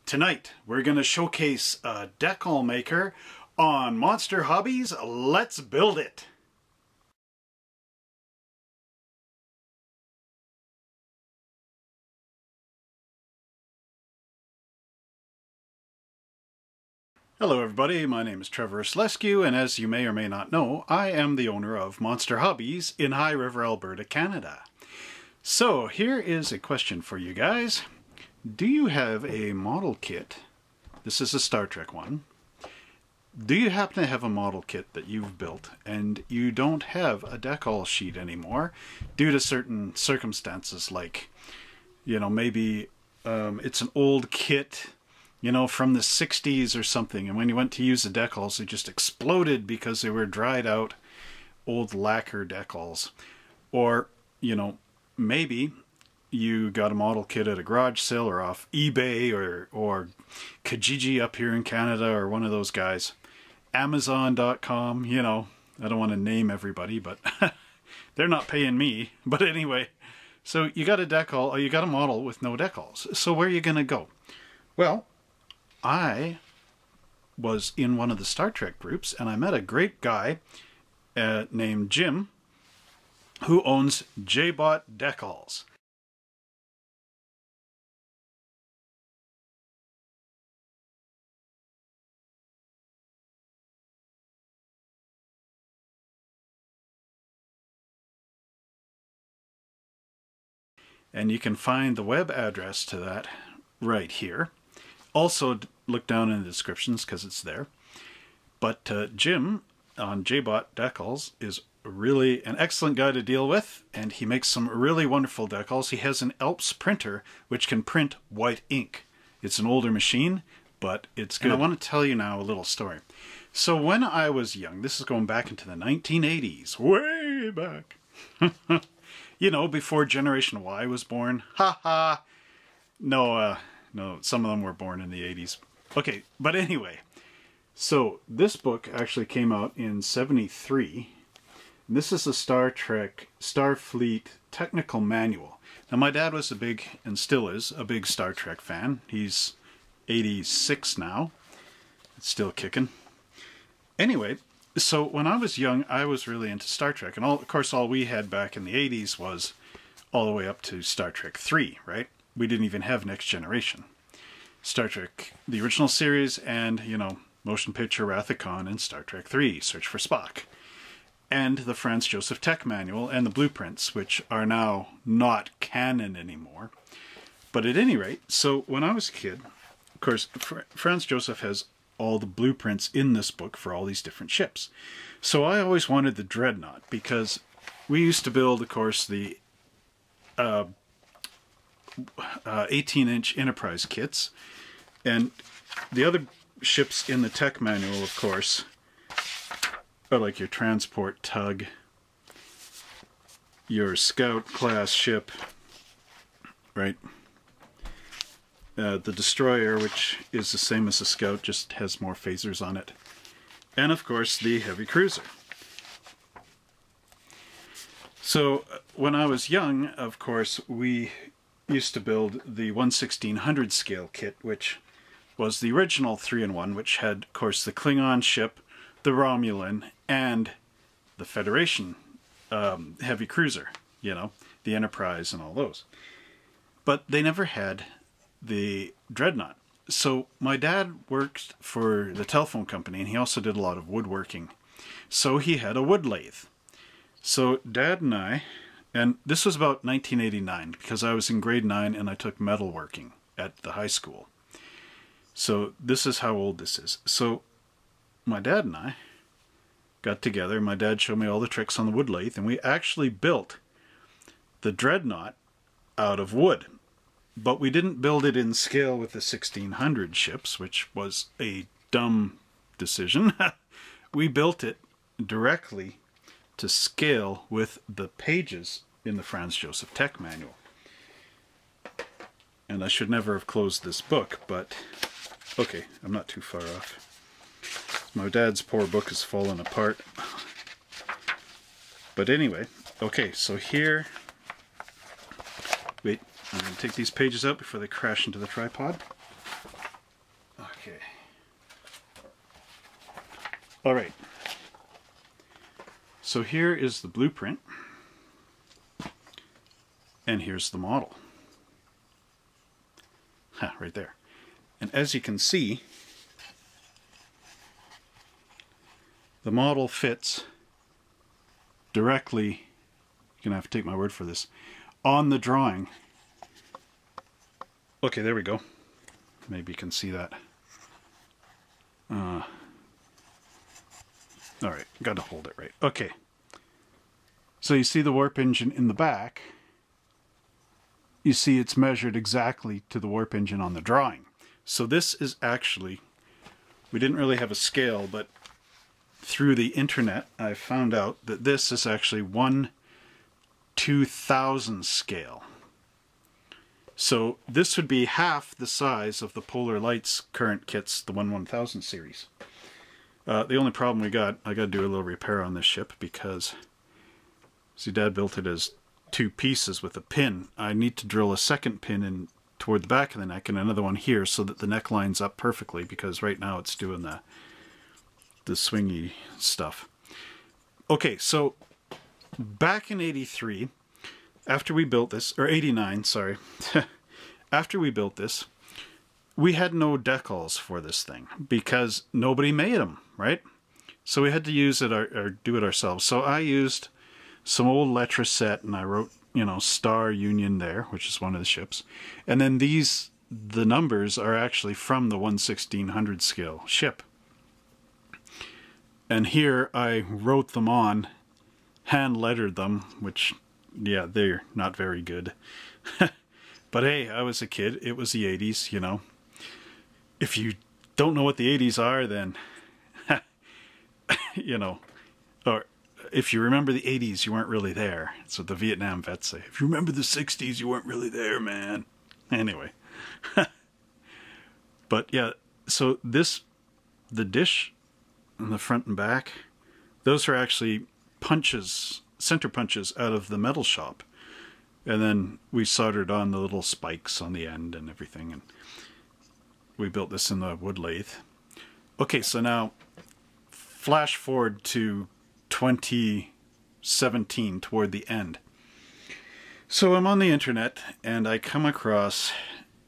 Tonight, we're going to showcase a decal maker on Monster Hobbies. Let's build it! Hello everybody, my name is Trevor Slescu, and as you may or may not know, I am the owner of Monster Hobbies in High River, Alberta, Canada. So here is a question for you guys. Do you have a model kit? This is a Star Trek one. Do you happen to have a model kit that you've built and you don't have a decal sheet anymore due to certain circumstances, like, you know, maybe it's an old kit, you know, from the 60s or something, and when you went to use the decals, they just exploded because they were dried out old lacquer decals. Or, you know, maybe you got a model kit at a garage sale or off eBay or Kijiji up here in Canada, or one of those guys. Amazon.com, you know, I don't want to name everybody, but they're not paying me. But anyway, so you got a decal, or you got a model with no decals. So where are you going to go? Well, I was in one of the Star Trek groups, and I met a great guy named Jim, who owns Jbot Decals. And you can find the web address to that right here. Also, look down in the descriptions because it's there. But Jim on Jbot Decals is really an excellent guy to deal with, and he makes some really wonderful decals. He has an Alps printer which can print white ink. It's an older machine, but it's good. And I want to tell you now a little story. So when I was young, this is going back into the 1980s, way back. You know, before Generation Y was born. Ha ha! No, some of them were born in the 80s. Okay, but anyway. So, this book actually came out in '73. This is a Star Trek Starfleet technical manual. Now, my dad was a big, and still is, a big Star Trek fan. He's 86 now. It's still kicking. Anyway, so when I was young, I was really into Star Trek. And of course, all we had back in the 80s was all the way up to Star Trek 3, right? We didn't even have Next Generation. Star Trek, the original series, and, you know, motion picture Wrath of Khan, and Star Trek 3, Search for Spock. And the Franz Joseph Tech Manual and the blueprints, which are now not canon anymore. But at any rate, so when I was a kid, of course, Franz Joseph has all the blueprints in this book for all these different ships. So I always wanted the Dreadnought, because we used to build, of course, the 18-inch Enterprise kits, and the other ships in the tech manual, of course, are like your transport tug, your scout class ship, right? The destroyer, which is the same as the scout, just has more phasers on it, and of course the heavy cruiser. So when I was young, of course, we used to build the 1/1600 scale kit, which was the original 3-in-1, which had, of course, the Klingon ship, the Romulan, and the Federation heavy cruiser, you know, the Enterprise and all those. But they never had the Dreadnought. So my dad worked for the telephone company, and he also did a lot of woodworking. So he had a wood lathe. So Dad and I, and this was about 1989, because I was in grade 9 and I took metalworking at the high school. So this is how old this is. So my dad and I got together. My dad showed me all the tricks on the wood lathe, and we actually built the Dreadnought out of wood. But we didn't build it in scale with the 1600 ships, which was a dumb decision. We built it directly to scale with the pages in the Franz Joseph Tech Manual. And I should never have closed this book, but okay, I'm not too far off. My dad's poor book is falling apart. But anyway, okay, so here, wait, I'm going to take these pages out before they crash into the tripod. Okay. All right. So here is the blueprint. And here's the model. Right there. And as you can see, the model fits directly, you're going to have to take my word for this, on the drawing. Okay, there we go. Maybe you can see that. Alright, got to hold it right. Okay. So you see the warp engine in the back. You see it's measured exactly to the warp engine on the drawing. So this is actually, we didn't really have a scale, but through the internet I found out that this is actually 1/2000 scale. So this would be half the size of the Polar Lights current kits, the 1/1000 series. The only problem I got to do a little repair on this ship because, see, Dad built it as 2 pieces with a pin. I need to drill a second pin in toward the back of the neck and another one here so that the neck lines up perfectly, because right now it's doing the swingy stuff. Okay, so back in 83, after we built this, or 89, sorry, after we built this, we had no decals for this thing because nobody made them, right? So we had to use it or do it ourselves. So I used some old Letraset and I wrote, you know, Star Union there, which is one of the ships. And then these, the numbers are actually from the 1/1600 scale ship. And here I wrote them on, hand lettered them, which, yeah, they're not very good. But hey, I was a kid. It was the 80s, you know. If you don't know what the 80s are, then, you know, or if you remember the 80s, you weren't really there. That's what the Vietnam vets say. If you remember the 60s, you weren't really there, man. Anyway. But yeah, so this, the dish on the front and back, those are actually punches, center punches out of the metal shop. And then we soldered on the little spikes on the end and everything. And we built this in the wood lathe. Okay, so now flash forward to 2017 toward the end. So I'm on the internet and I come across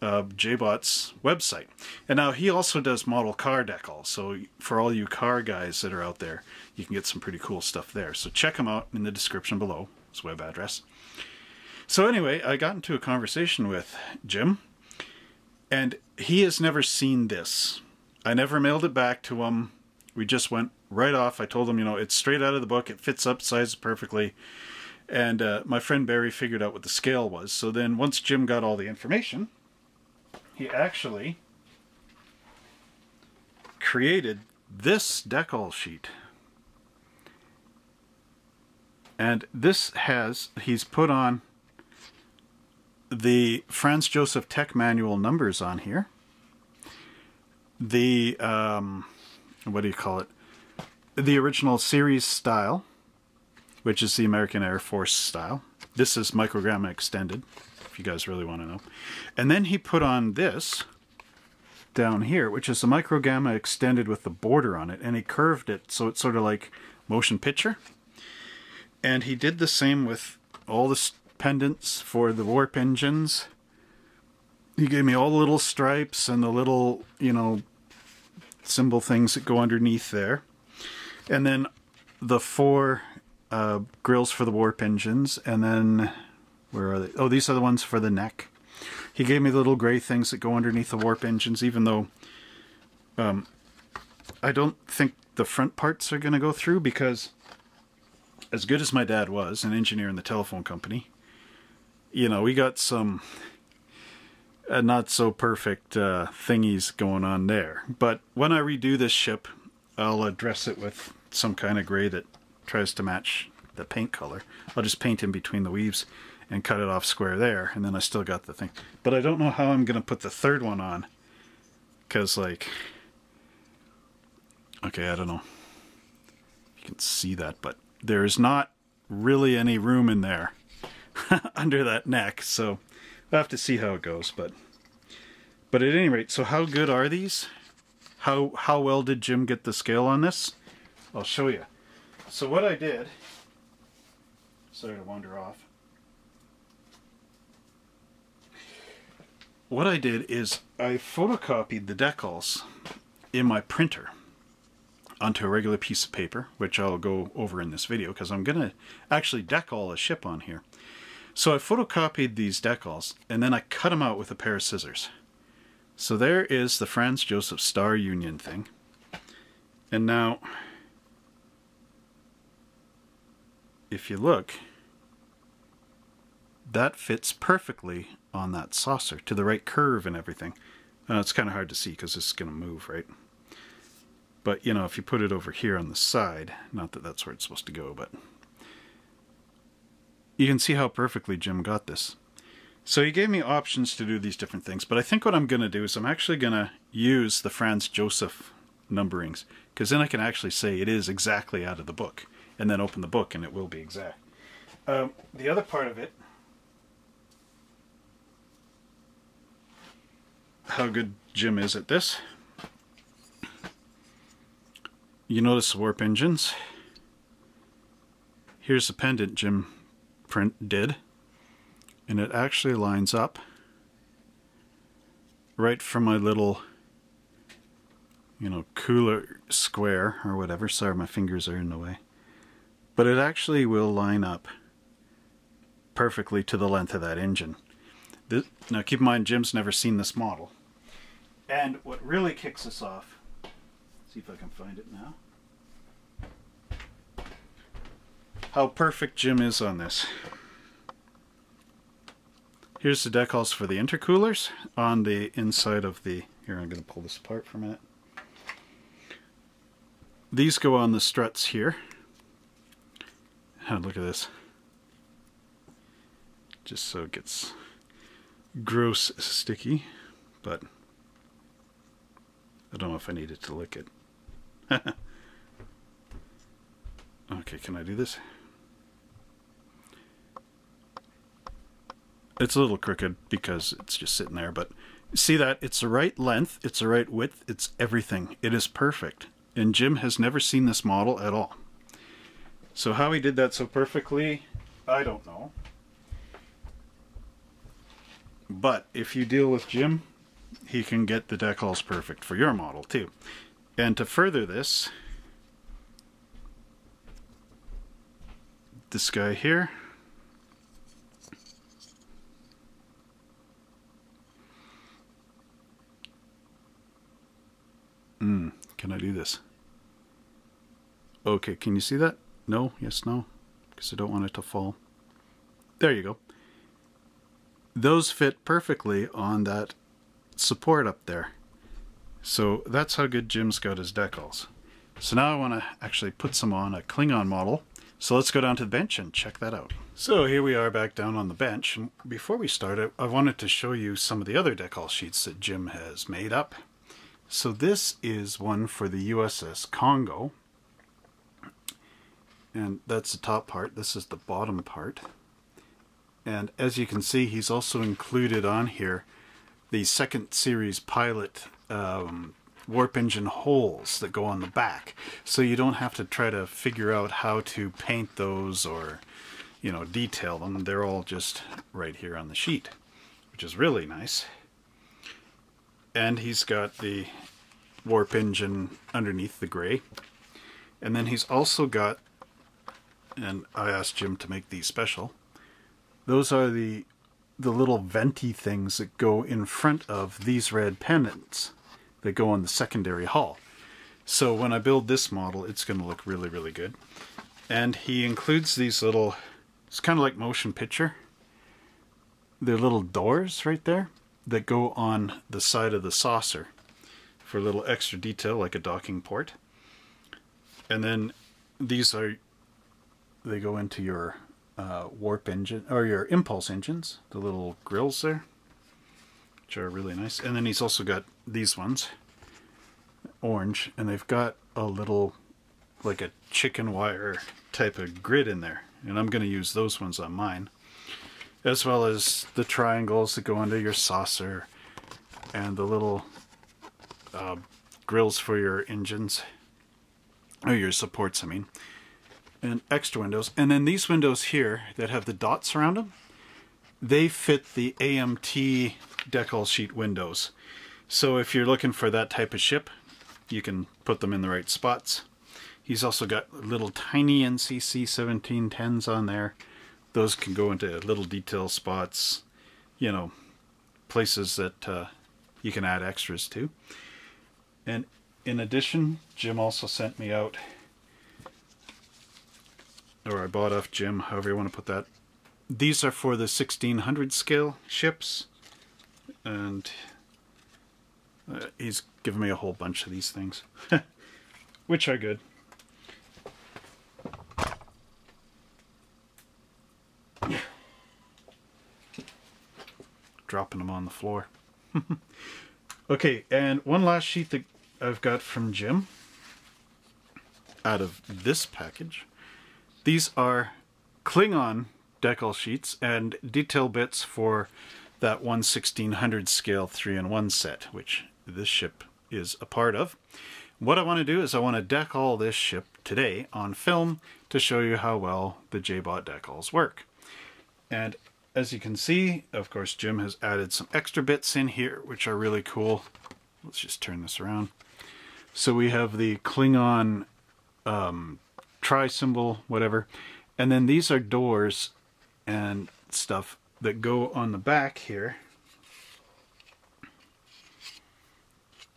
Jbot's website. And now he also does model car decals. So for all you car guys that are out there, you can get some pretty cool stuff there. So check him out in the description below, his web address. So anyway, I got into a conversation with Jim, and he has never seen this. I never mailed it back to him. We just went right off. I told him, you know, it's straight out of the book. It fits up, sizes perfectly. And my friend Barry figured out what the scale was. So then once Jim got all the information, he actually created this decal sheet. And this has, he's put on the Franz Joseph Tech Manual numbers on here. The, what do you call it? The original series style, which is the American Air Force style. This is microgramma extended, if you guys really want to know. And then he put on this down here, which is a microgramma extended with the border on it, and he curved it so it's sort of like motion picture. And he did the same with all the pendants for the warp engines. He gave me all the little stripes and the little, you know, symbol things that go underneath there. And then the 4 grills for the warp engines. And then, where are they? Oh, these are the ones for the neck. He gave me the little gray things that go underneath the warp engines, even though I don't think the front parts are going to go through, because as good as my dad was, an engineer in the telephone company, you know, we got some not so perfect thingies going on there. But when I redo this ship, I'll address it with some kind of gray that tries to match the paint color. I'll just paint in between the weaves and cut it off square there, and then I still got the thing. But I don't know how I'm going to put the third one on, because, like, okay, I don't know if you can see that, but there's not really any room in there under that neck, so I'll have to see how it goes. But at any rate, so how good are these? How well did Jim get the scale on this? I'll show you. So what I did, sorry to wander off. What I did is I photocopied the decals in my printer onto a regular piece of paper, which I'll go over in this video because I'm going to actually decal a ship on here. So I photocopied these decals and then I cut them out with a pair of scissors. So there is the Franz Josef Star Union thing. And now, if you look, that fits perfectly on that saucer to the right curve and everything. It's kind of hard to see because this is going to move, right? But, you know, if you put it over here on the side, not that that's where it's supposed to go, but you can see how perfectly Jim got this. So he gave me options to do these different things, but I think what I'm going to do is I'm actually going to use the Franz Josef numberings, because then I can actually say it is exactly out of the book, and then open the book and it will be exact. The other part of it, how good Jim is at this. You notice the warp engines. Here's the pendant Jim did, and it actually lines up right from my little, you know, cooler square or whatever. Sorry, my fingers are in the way. But it actually will line up perfectly to the length of that engine. Now keep in mind, Jim's never seen this model. And what really kicks us off, see if I can find it now, how perfect Jim is on this. Here's the decals for the intercoolers on the inside of the, here I'm going to pull this apart for a minute. These go on the struts here. Oh, look at this. Just so it gets gross sticky, but I don't know if I needed to lick it. Okay, can I do this? It's a little crooked because it's just sitting there, but see that? It's the right length, it's the right width, it's everything. It is perfect. And Jim has never seen this model at all. So how he did that so perfectly, I don't know. But if you deal with Jim, he can get the decals perfect for your model too. And to further this guy here, can I do this? Okay, can you see that? No, yes, no, because I don't want it to fall. There you go. Those fit perfectly on that support up there. So that's how good Jim's got his decals. So now I want to actually put some on a Klingon model. So let's go down to the bench and check that out. So here we are back down on the bench. And before we start, I wanted to show you some of the other decal sheets that Jim has made up. So this is one for the USS Congo. And that's the top part. This is the bottom part. And as you can see, he's also included on here the second series pilot warp engine holes that go on the back. So you don't have to try to figure out how to paint those or, you know, detail them. They're all just right here on the sheet, which is really nice. And he's got the warp engine underneath the gray. And then he's also got, and I asked Jim to make these special, those are the little venti things that go in front of these red pendants that go on the secondary hull. So when I build this model, it's going to look really, really good. And he includes these little, it's kind of like motion picture. They're little doors right there that go on the side of the saucer for a little extra detail, like a docking port. And then these are, they go into your warp engine, or your impulse engines, the little grills there, which are really nice. And then he's also got these ones, orange, and they've got a little, like a chicken wire type of grid in there. And I'm going to use those ones on mine, as well as the triangles that go under your saucer, and the little grills for your engines, or your supports, I mean, and extra windows. And then these windows here that have the dots around them, they fit the AMT decal sheet windows. So if you're looking for that type of ship, you can put them in the right spots. He's also got little tiny NCC 1710s on there. Those can go into little detail spots, you know, places that you can add extras to. And in addition, Jim also sent me out, or I bought off Jim, however you want to put that. These are for the 1600 scale ships, and he's given me a whole bunch of these things, which are good. Dropping them on the floor. Okay, and one last sheet that I've got from Jim out of this package. These are Klingon decal sheets and detail bits for that 1600 scale 3-in-1 set, which this ship is a part of. What I want to do is I want to decal this ship today on film to show you how well the Jbot decals work. And as you can see, of course, Jim has added some extra bits in here, which are really cool. Let's just turn this around. So we have the Klingon tri-symbol, whatever. And then these are doors and stuff that go on the back here.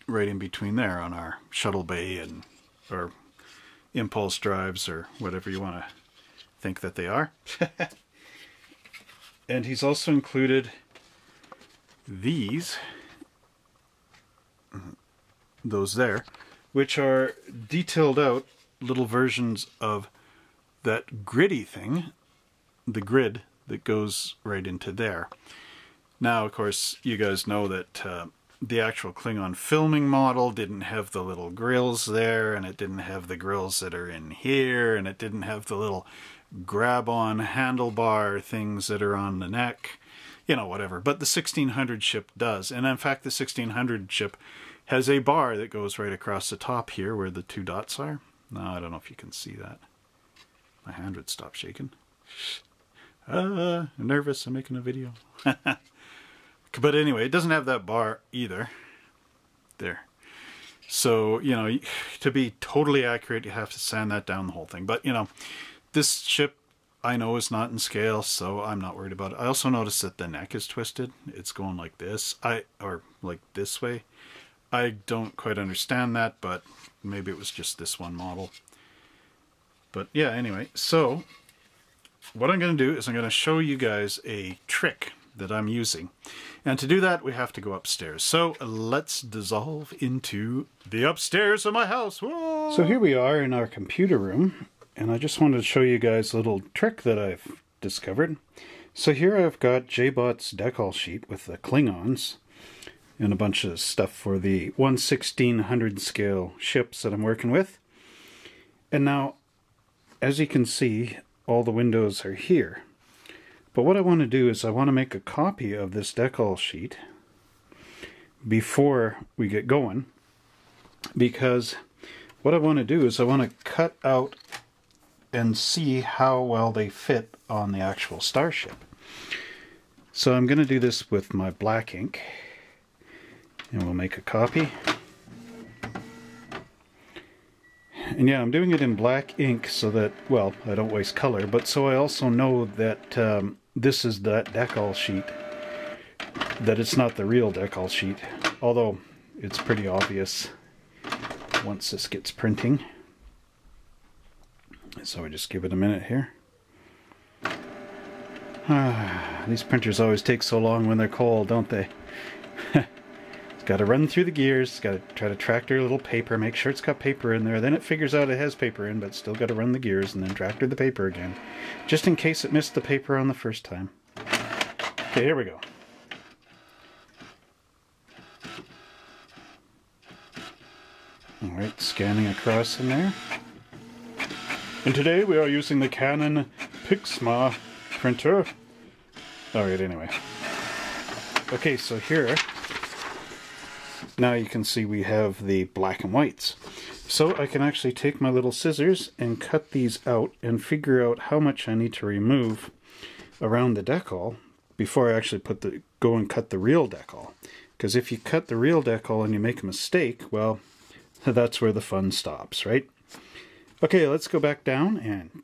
Right in between there on our shuttle bay and or impulse drives or whatever you want to think that they are. And he's also included these, those there, which are detailed out little versions of that griddy thing, the grid that goes right into there. Now, of course, you guys know that the actual Klingon filming model didn't have the little grills there, and it didn't have the grills that are in here, and it didn't have the little grab-on handlebar things that are on the neck, you know, whatever. But the 1600 ship does. And in fact, the 1600 ship has a bar that goes right across the top here where the two dots are. No, I don't know if you can see that. My hand would stop shaking. I'm nervous, I'm making a video. But anyway, it doesn't have that bar either. There. So, you know, to be totally accurate, you have to sand that down the whole thing. But, you know, this ship I know is not in scale, so I'm not worried about it. I also noticed that the neck is twisted. It's going like this, or like this way. I don't quite understand that, but maybe it was just this one model. But yeah, anyway, so what I'm going to do is I'm going to show you guys a trick that I'm using. And to do that, we have to go upstairs. So let's dissolve into the upstairs of my house. Whoa! So here we are in our computer room. And I just wanted to show you guys a little trick that I've discovered. So here I've got Jbot's decal sheet with the Klingons and a bunch of stuff for the 1600 scale ships that I'm working with. And now, as you can see, all the windows are here. But what I want to do is I want to make a copy of this decal sheet before we get going. Because what I want to do is I want to cut out and see how well they fit on the actual starship. So I'm going to do this with my black ink, and we'll make a copy. And yeah, I'm doing it in black ink so that, well, I don't waste color, but so I also know that this is that decal sheet, that it's not the real decal sheet, although it's pretty obvious once this gets printing. So we just give it a minute here. These printers always take so long when they're cold, don't they? It's got to run through the gears, it's got to try to tractor a little paper, make sure it's got paper in there, then it figures out it has paper in, but still got to run the gears and then tractor the paper again, just in case it missed the paper on the first time. Okay, here we go. Alright, scanning across in there. And today we are using the Canon Pixma printer. Alright, anyway. Okay, so here now you can see we have the black and whites. So I can actually take my little scissors and cut these out and figure out how much I need to remove around the decal before I actually go and cut the real decal. Because if you cut the real decal and you make a mistake, well, that's where the fun stops, right? Okay, let's go back down and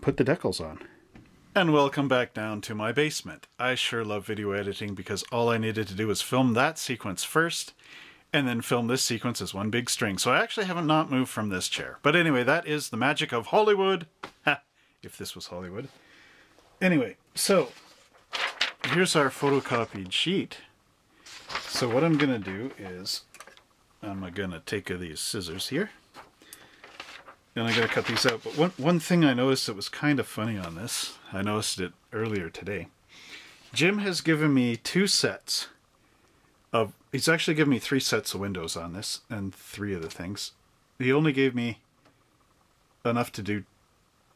put the decals on. And welcome back down to my basement. I sure love video editing because all I needed to do was film that sequence first and then film this sequence as one big string. So I actually haven't not moved from this chair. But anyway, that is the magic of Hollywood. Ha! If this was Hollywood. Anyway, so here's our photocopied sheet. So what I'm going to do is I'm going to take these scissors here and I'm going to cut these out. But one thing I noticed that was kind of funny on this, I noticed it earlier today. Jim has given me he's actually given me 3 sets of windows on this and 3 other things. He only gave me enough to do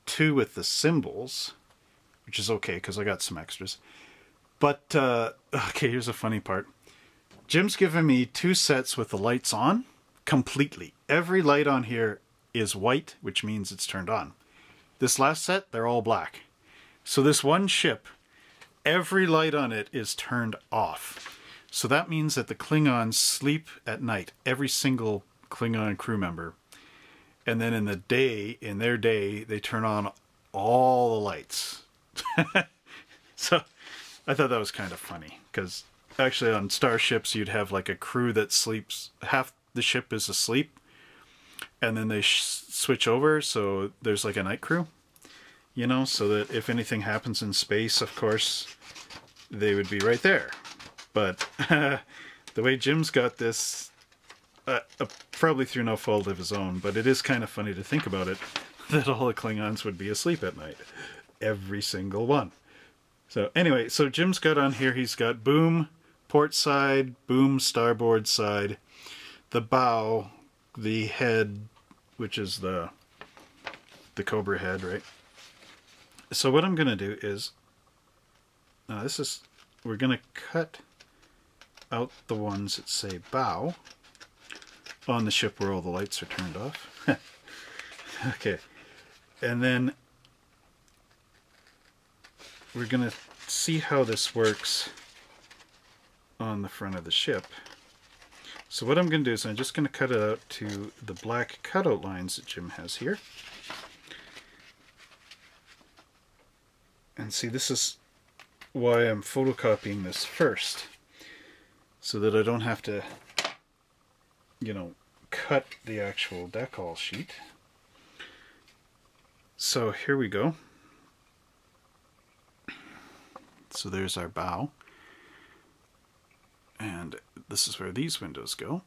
2 with the symbols, which is okay because I got some extras. But, okay, here's a funny part. Jim's given me 2 sets with the lights on completely. Every light on here is white, which means it's turned on. This last set, they're all black. So this one ship, every light on it is turned off. So that means that the Klingons sleep at night, every single Klingon crew member. And then in their day, they turn on all the lights. So I thought that was kind of funny, because actually on starships you'd have like a crew that sleeps, half the ship is asleep, and then they switch over, so there's like a night crew, you know, so that if anything happens in space, of course, they would be right there. But the way Jim's got this, probably through no fault of his own, but it is kind of funny to think about it, that all the Klingons would be asleep at night. Every single one. So anyway, so Jim's got on here, he's got boom, port side, boom, starboard side, the bow, the head, which is the Cobra head, right? So what I'm going to do is, we're going to cut out the ones that say bow on the ship where all the lights are turned off. Okay, and then we're going to see how this works on the front of the ship. So what I'm going to do is I'm just going to cut it out to the black cutout lines that Jim has here. And see, this is why I'm photocopying this first, so that I don't have to, you know, cut the actual decal sheet. So here we go. So there's our bow. And this is where these windows go.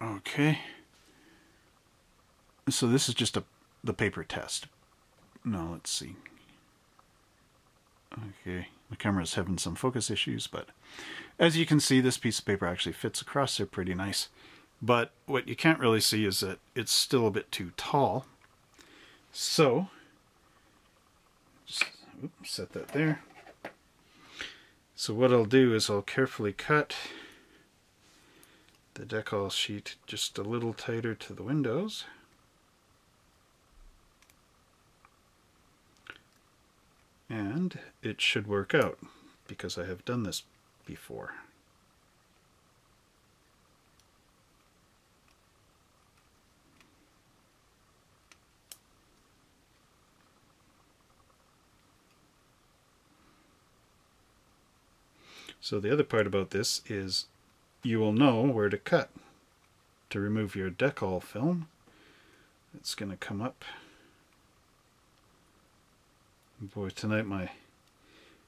Okay. So this is just the paper test. No, let's see. Okay, the camera's having some focus issues, but as you can see, this piece of paper actually fits across there pretty nice. But what you can't really see is that it's still a bit too tall. So, just set that there. So what I'll do is I'll carefully cut the decal sheet just a little tighter to the windows. And it should work out, because I have done this before. So the other part about this is you will know where to cut to remove your decal film. It's going to come up. Boy, tonight my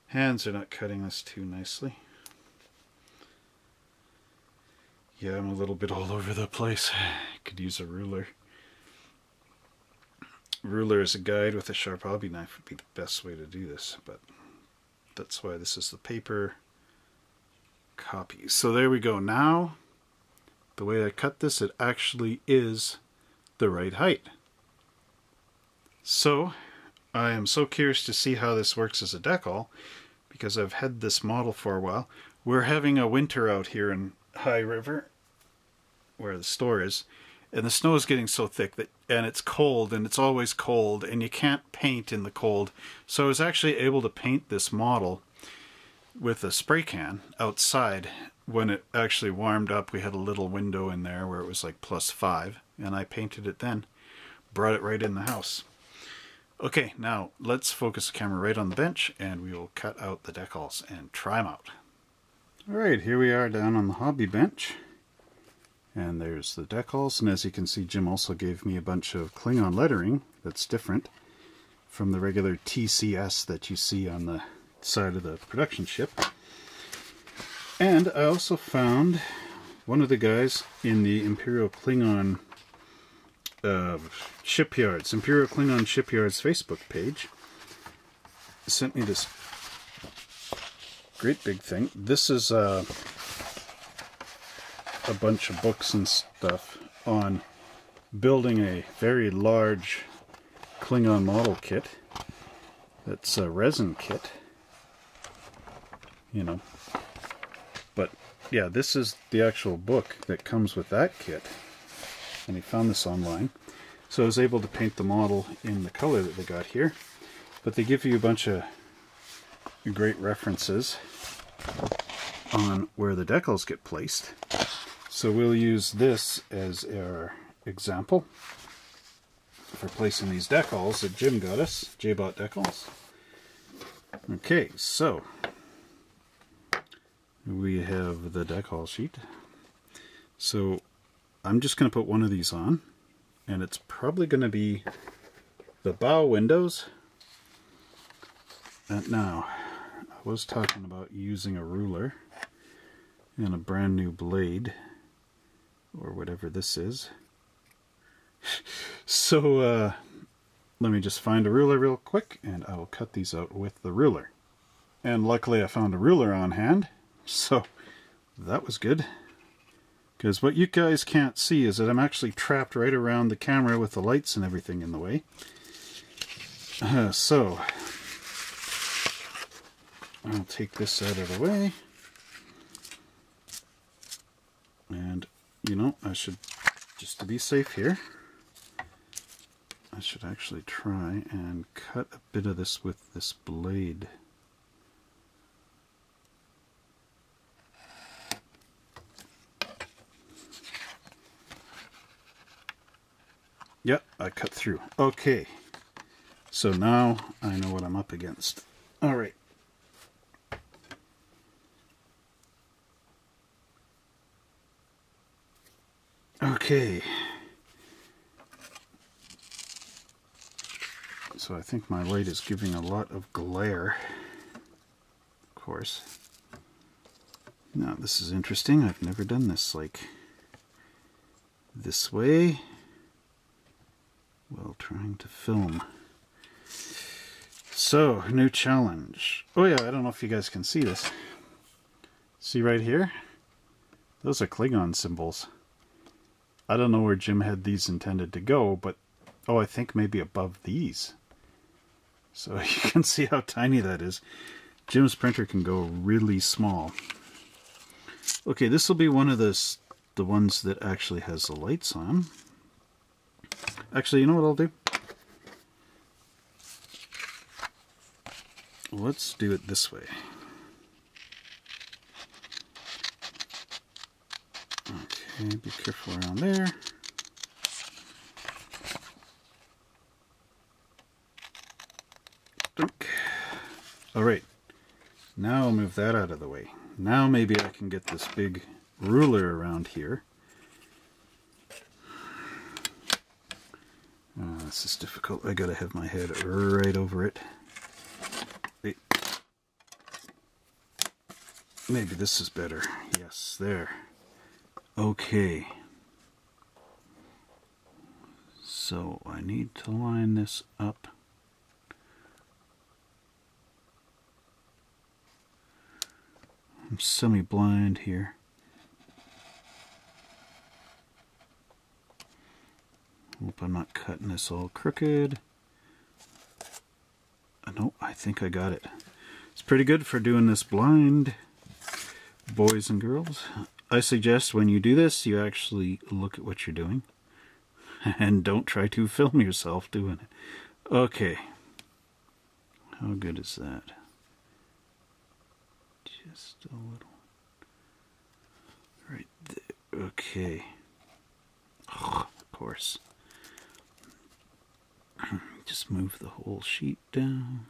hands are not cutting this too nicely. Yeah, I'm a little bit all over the place. Could use a ruler. Ruler as a guide with a sharp hobby knife would be the best way to do this, but that's why this is the paper copy. So there we go. Now, the way I cut this, it actually is the right height. So, I am so curious to see how this works as a decal, because I've had this model for a while. We're having a winter out here in High River, where the store is, and the snow is getting so thick that, and it's cold, and it's always cold, and you can't paint in the cold. So I was actually able to paint this model with a spray can outside. When it actually warmed up, we had a little window in there where it was like +5, and I painted it then. Brought it right in the house. Okay, now let's focus the camera right on the bench, and we will cut out the decals and try them out. Alright, here we are down on the hobby bench, and there's the decals, and as you can see, Jim also gave me a bunch of Klingon lettering that's different from the regular TCS that you see on the side of the production ship. And I also found one of the guys in the Imperial Klingon Shipyards, Imperial Klingon Shipyards Facebook page, sent me this great big thing. This is a bunch of books and stuff on building a very large Klingon model kit. That's a resin kit, you know. But yeah, this is the actual book that comes with that kit, and he found this online. So I was able to paint the model in the color that they got here. But they give you a bunch of great references on where the decals get placed. So we'll use this as our example for placing these decals that Jim got us, Jbot Decals. Okay, so we have the decal sheet. So I'm just going to put one of these on, and it's probably going to be the bow windows. And now, I was talking about using a ruler and a brand new blade, or whatever this is. So let me just find a ruler real quick, and I will cut these out with the ruler. And luckily I found a ruler on hand, so that was good. Because what you guys can't see is that I'm actually trapped right around the camera with the lights and everything in the way. So I'll take this out of the way. And, you know, I should, just to be safe here, I should actually try and cut a bit of this with this blade. Yep, I cut through. Okay, so now I know what I'm up against. All right. Okay. So I think my light is giving a lot of glare, of course. Now this is interesting. I've never done this like this way while trying to film. So, new challenge. Oh yeah, I don't know if you guys can see this. See right here? Those are Klingon symbols. I don't know where Jim had these intended to go, but oh, I think maybe above these. So you can see how tiny that is. Jim's printer can go really small. Okay, this will be one of the ones that actually has the lights on. Actually, you know what I'll do? Let's do it this way. Okay, be careful around there. Alright, now I'll move that out of the way. Now maybe I can get this big ruler around here. This is difficult. I gotta have my head right over it. Wait. Maybe this is better. Yes, there. Okay. So I need to line this up. I'm semi-blind here. Hope I'm not cutting this all crooked. No, I think I got it. It's pretty good for doing this blind, boys and girls. I suggest when you do this, you actually look at what you're doing. And don't try to film yourself doing it. Okay. How good is that? Just a little. Right there. Okay. Oh, of course. Just move the whole sheet down.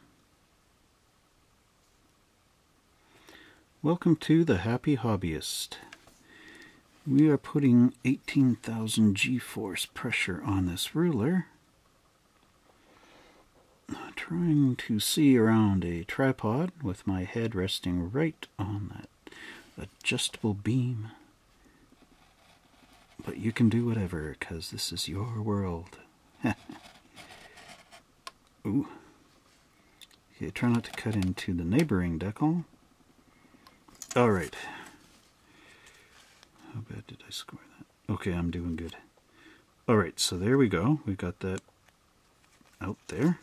Welcome to the Happy Hobbyist. We are putting 18,000 G-force pressure on this ruler. Trying to see around a tripod with my head resting right on that adjustable beam. But you can do whatever, because this is your world. Ooh. Okay, try not to cut into the neighboring decal. Alright. How bad did I score that? Okay, I'm doing good. Alright, so there we go. We got that out there.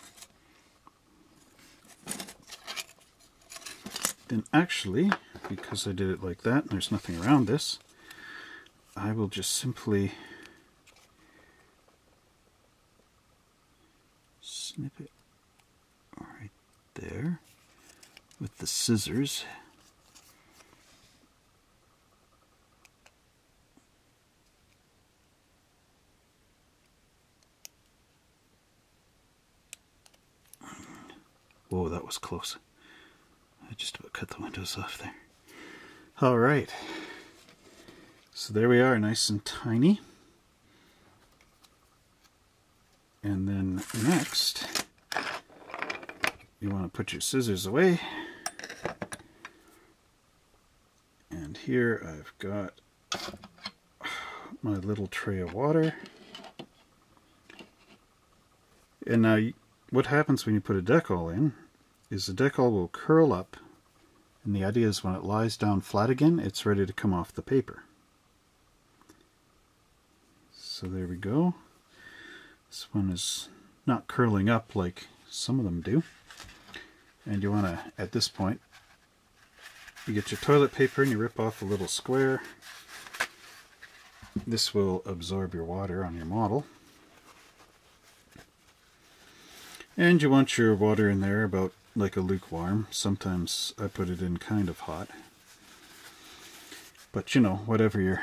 Then actually, because I did it like that and there's nothing around this, I will just simply snip it right there with the scissors. Whoa, that was close. I just about cut the windows off there. Alright. So there we are, nice and tiny. And then next, you want to put your scissors away. And here I've got my little tray of water. And now what happens when you put a decal in is the decal will curl up, and the idea is when it lies down flat again, it's ready to come off the paper. So there we go. This one is not curling up like some of them do. And you want to, at this point, you get your toilet paper and you rip off a little square. This will absorb your water on your model. And you want your water in there about like a lukewarm. Sometimes I put it in kind of hot. But you know, whatever your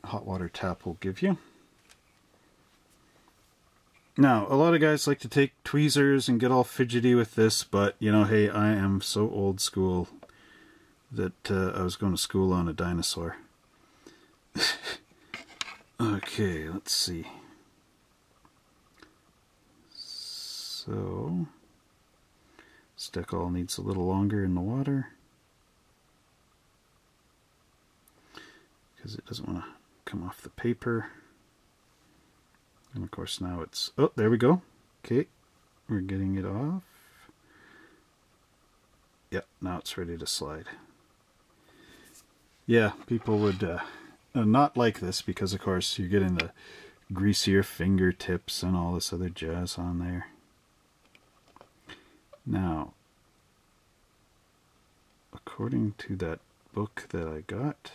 hot water tap will give you. Now, a lot of guys like to take tweezers and get all fidgety with this, but you know, hey, I am so old school that I was going to school on a dinosaur. Okay, let's see. So, this decal needs a little longer in the water because it doesn't want to come off the paper. And of course now it's, oh, there we go. Okay, we're getting it off. Yep, now it's ready to slide. Yeah, people would not like this because of course you're getting the greasier fingertips and all this other jazz on there. Now, according to that book that I got,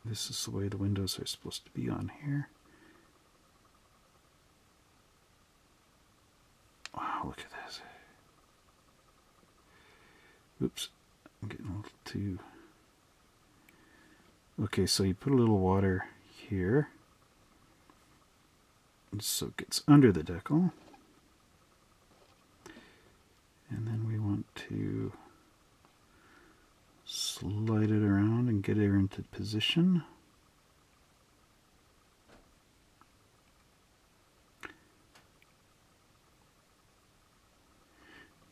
this is the way the windows are supposed to be on here. Wow, look at this. Oops, I'm getting a little too... Okay, so you put a little water here, so it gets under the decal. And then we want to slide it around and get her into position.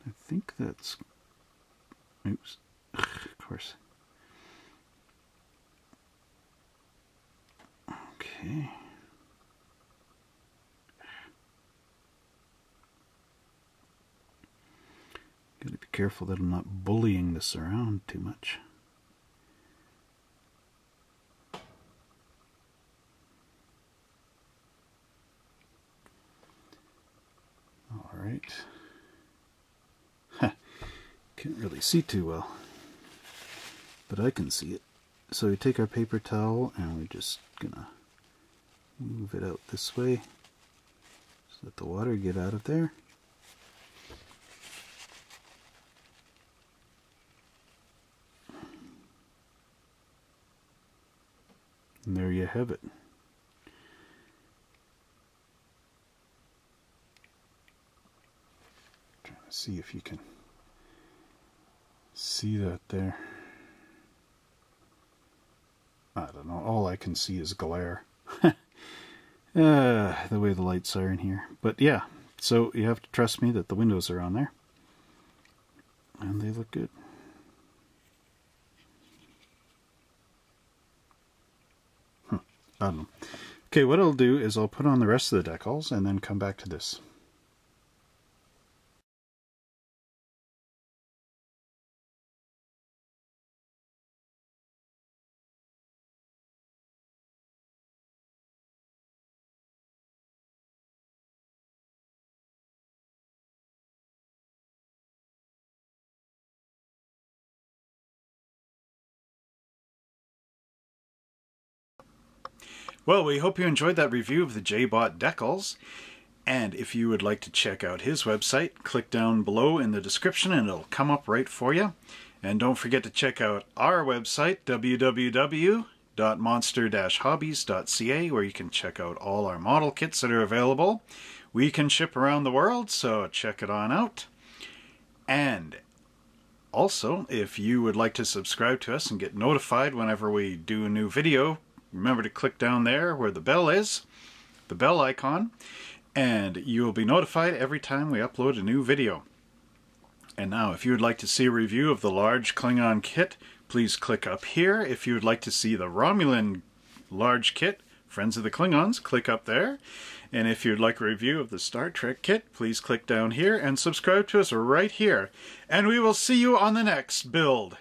I think that's, oops, of course. Okay. Gotta be careful that I'm not bullying this around too much. Alright. Can't really see too well, but I can see it. So we take our paper towel and we're just gonna move it out this way so that the water get out of there. And there you have it. Trying to see if you can see that there. I don't know, all I can see is glare. The way the lights are in here. But yeah, so you have to trust me that the windows are on there. And they look good. I don't know. Okay, what I'll do is I'll put on the rest of the decals and then come back to this. Well, we hope you enjoyed that review of the Jbot Decals. And if you would like to check out his website, click down below in the description and it'll come up right for you. And don't forget to check out our website, www.monster-hobbies.ca, where you can check out all our model kits that are available. We can ship around the world, so check it on out. And also, if you would like to subscribe to us and get notified whenever we do a new video, remember to click down there where the bell is, the bell icon, and you will be notified every time we upload a new video. And now, if you would like to see a review of the large Klingon kit, please click up here. If you would like to see the Romulan large kit, Friends of the Klingons, click up there. And if you'd like a review of the Star Trek kit, please click down here and subscribe to us right here. And we will see you on the next build.